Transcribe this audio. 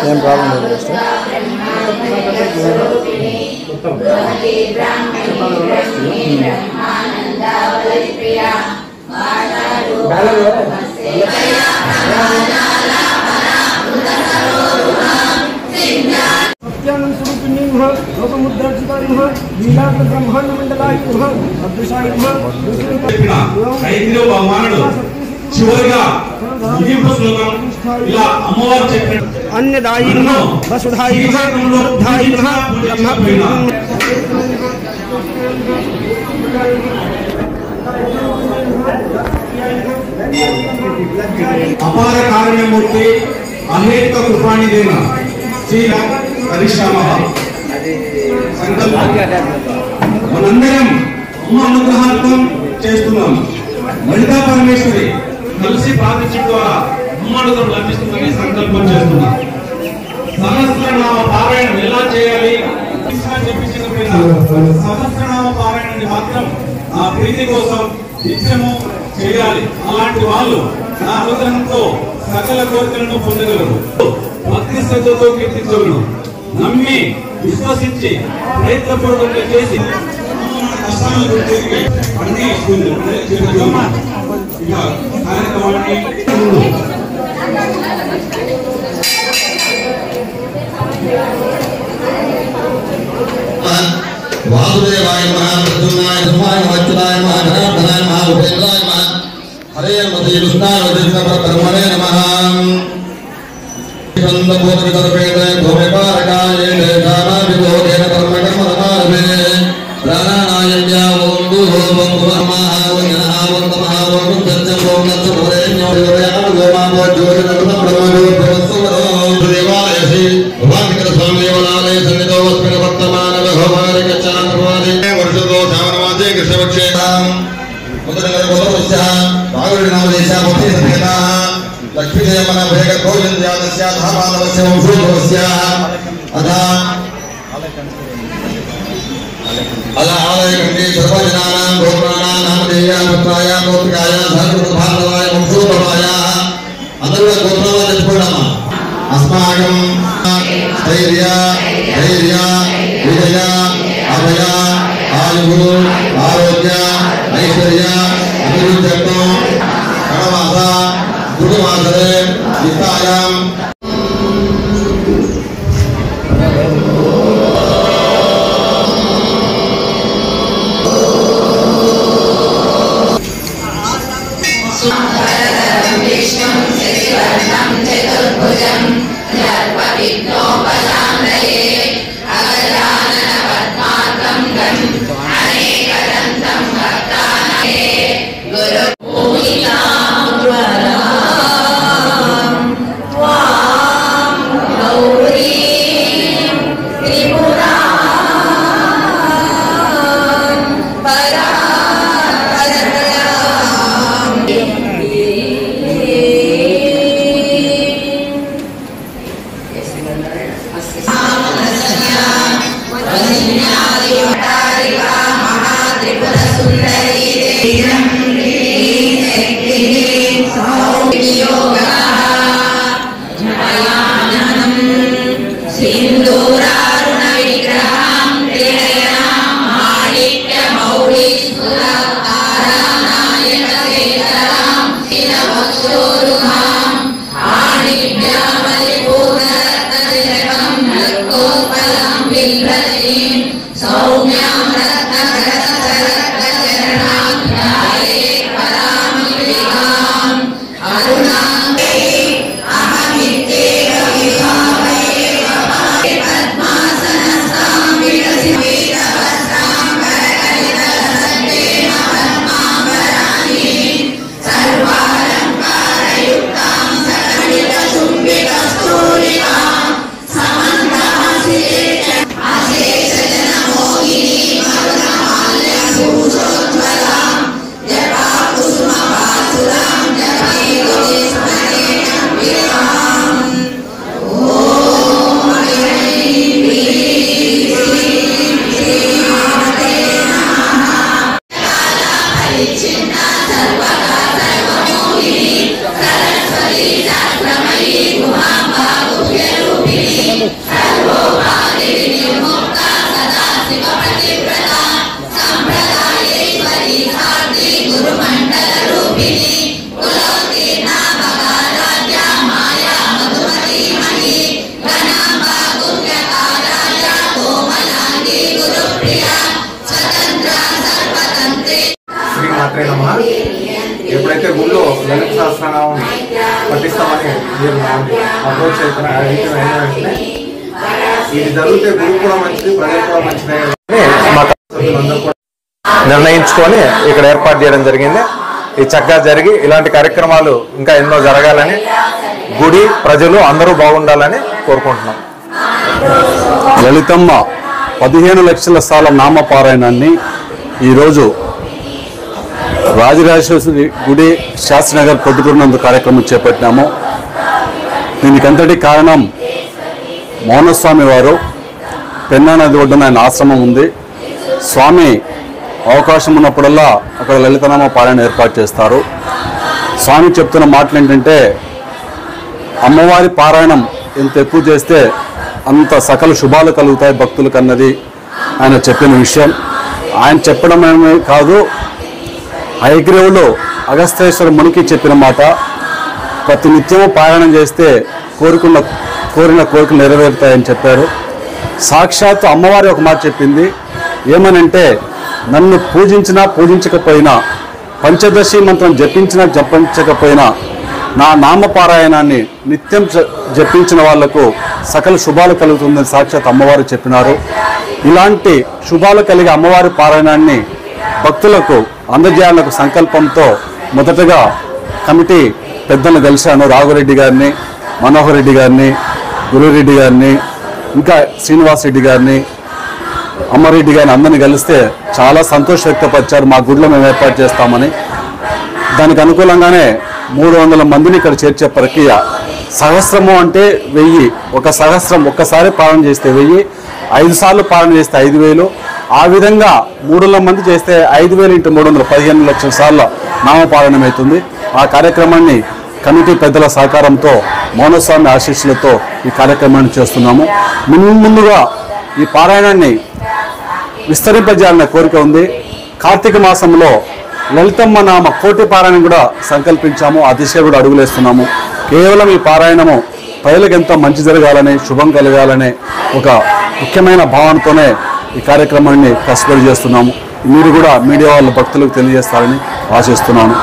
ఏం ప్రాబ్లం లేదు చివరిగా ముగింపు శ్లోకం ఇలా అమ్మవారు చెప్పిన అన్నదాయి వసుధాయి అపార కారుణ్యమూర్తి అహేత కృపానిదేన శ్రీ హరిశ్యామ మనందరం అమ్మ అనుగ్రహార్థం చేస్తున్నాం. లలితా పరమేశ్వరి కలిసి ప్రార్థించడం ద్వారా అమ్మానుగ్రహం లభిస్తుందని సంకల్పం చేస్తున్నాం. సహస్రనామ పారాయణం ఎలా చేయాలి సహస్రనామ పారాయణాన్ని మాత్రం నా ప్రీతి కోసం నిత్యము చేయాలి. అలాంటి వాళ్ళు నా అనుగ్రహంతో సకల కోరికలను పొందగలరు. భక్తి శ్రద్ధతో కీర్తించగలరు. నమ్మి విశ్వసించి ప్రయత్నపూర్వకంగా చేసి కష్టాలను తిరిగి అన్ని కార్యక్రమాన్ని वासुदेवाय नमः प्रद्युम्नाय धर्माय नमः अच्युताय नमः जनार्दनाय नमः उपेन्द्राय नमः हरे मते कृष्णाय वदेशकर्मणे नमः छन्दबोधविदर्पेण भूमिकारकाय देशानाभिबोधेन कर्मकर्मरमारभे प्राणानायम्या ओं भूर्भुवं भुवः वन्दनः वन्दनः वन्दं सत्यं नत्सुरेण्यो देवयानुगोमावो ज्योतिर्नमः ब्रह्मज्योतिर्वत्सवरो देवालयसि भगवान् स्वामी देवालय सन्निधौ अस्मिन् वर्तमान भगवान् गच्छामि वर्षतो श्रावणमासे कृष्णपक्षेतां मुद्रगर्भोदस्य भागवतीनामदेशा भक्ति सत्यता लक्ष्मीदेवमन भेग गोविन्दयानस्य धामानवस्य वंशोद्भवस्य अथा अला आलयकण्डे सर्वजनानां गोत्राणां नामधेया पुत्राय गोत्रिकाय सर्वभारतवाय वंशोद्भवाय अदर्व गोत्रवाय जपणम अस्माकं धैर्य धैर्य विजय अभय आयु आरोग्य ऐश्वर्य अभिवृद्ध्यर्थं कणवास गुरुवासरे वित्तायां Oh ఎప్పుడైతే గుళ్ళో లలిత సహస్రనామం పఠిస్తామని మీరు అప్రోచ్ అయిన వెంటనే ఇది జరిగితే గురువు కూడా మంచిది, ప్రజలు కూడా మంచిదే మా సభ్యులందరూ కూడా నిర్ణయించుకొని ఇక్కడ ఏర్పాటు చేయడం జరిగింది. ఇది చక్కగా జరిగి ఇలాంటి కార్యక్రమాలు ఇంకా ఎన్నో జరగాలని, గుడి ప్రజలు అందరూ బాగుండాలని కోరుకుంటున్నాం. లలితమ్మ 15 లక్షల సార్ల నామపారాయణాన్ని ఈరోజు రాజరాజేశ్వరి గుడి శాస్త్రినగర్ పొద్దుటూరినందు కార్యక్రమం చేపట్టినాము. దీనికంతటి కారణం మౌనస్వామి వారు పెన్నా నది ఒడ్డున ఆయన ఆశ్రమం ఉంది. స్వామి అవకాశం ఉన్నప్పుడల్లా అక్కడ లలితనామ పారాయణ ఏర్పాటు చేస్తారు. స్వామి చెప్తున్న మాటలు ఏంటంటే, అమ్మవారి పారాయణం ఎంత ఎక్కువ చేస్తే అంత సకల శుభాలు కలుగుతాయి భక్తులకు అన్నది ఆయన చెప్పిన విషయం. ఆయన చెప్పడమేమీ కాదు, హయగ్రీవులు అగస్తేశ్వర మునికి చెప్పిన మాట. ప్రతి నిత్యము పారాయణం చేస్తే కోరిన కోరికలు నెరవేరుతాయని చెప్పారు. సాక్షాత్తు అమ్మవారి ఒక మాట చెప్పింది, ఏమనంటే, నన్ను పూజించినా పూజించకపోయినా, పంచదశి మంత్రం జపించినా జపించకపోయినా, నా నామపారాయణాన్ని నిత్యం జపించిన వాళ్లకు సకల శుభాలు కలుగుతుందని సాక్షాత్ అమ్మవారు చెప్పినారు. ఇలాంటి శుభాలు కలిగే అమ్మవారి పారాయణాన్ని భక్తులకు అందజేయాలకు సంకల్పంతో మొదటగా కమిటీ పెద్దలను కలిశాను. రాఘురెడ్డి గారిని, మనోహర్ రెడ్డి గారిని, గురురెడ్డి గారిని, ఇంకా శ్రీనివాస్ రెడ్డి గారిని, అమ్మారెడ్డి గారిని అందరినీ కలిస్తే చాలా సంతోషం వ్యక్తపరిచారు. మా గుడిలో మేము ఏర్పాటు చేస్తామని. దానికి అనుకూలంగానే 300 మందిని ఇక్కడ చేర్చే ప్రక్రియ. సహస్రము అంటే 1000, ఒక సహస్రం ఒక్కసారి పాలన చేస్తే 1000, 5 సార్లు పాలన చేస్తే 5000, ఆ విధంగా 300 మంది చేస్తే 5000 × 300 15 లక్షల సార్ల నామపాలనం అవుతుంది. ఆ కార్యక్రమాన్ని కమిటీ పెద్దల సహకారంతో మౌనస్వామి ఆశీస్సులతో ఈ కార్యక్రమాన్ని చేస్తున్నాము. ముందుగా ఈ పారాయణాన్ని విస్తరింపజేయాలన్న కోరిక ఉంది. కార్తీక మాసంలో లలితమ్మ నామ కోటి పారాయణం కూడా సంకల్పించాము. ఆ దిశ కూడా అడుగులేస్తున్నాము. కేవలం ఈ పారాయణము ప్రజలకు ఎంతో మంచి జరగాలని, శుభం కలగాలనే ఒక ముఖ్యమైన భావనతోనే ఈ కార్యక్రమాన్ని కష్టపడి చేస్తున్నాము. మీరు కూడా మీడియా వాళ్ళ భక్తులకు తెలియజేస్తారని ఆశిస్తున్నాను.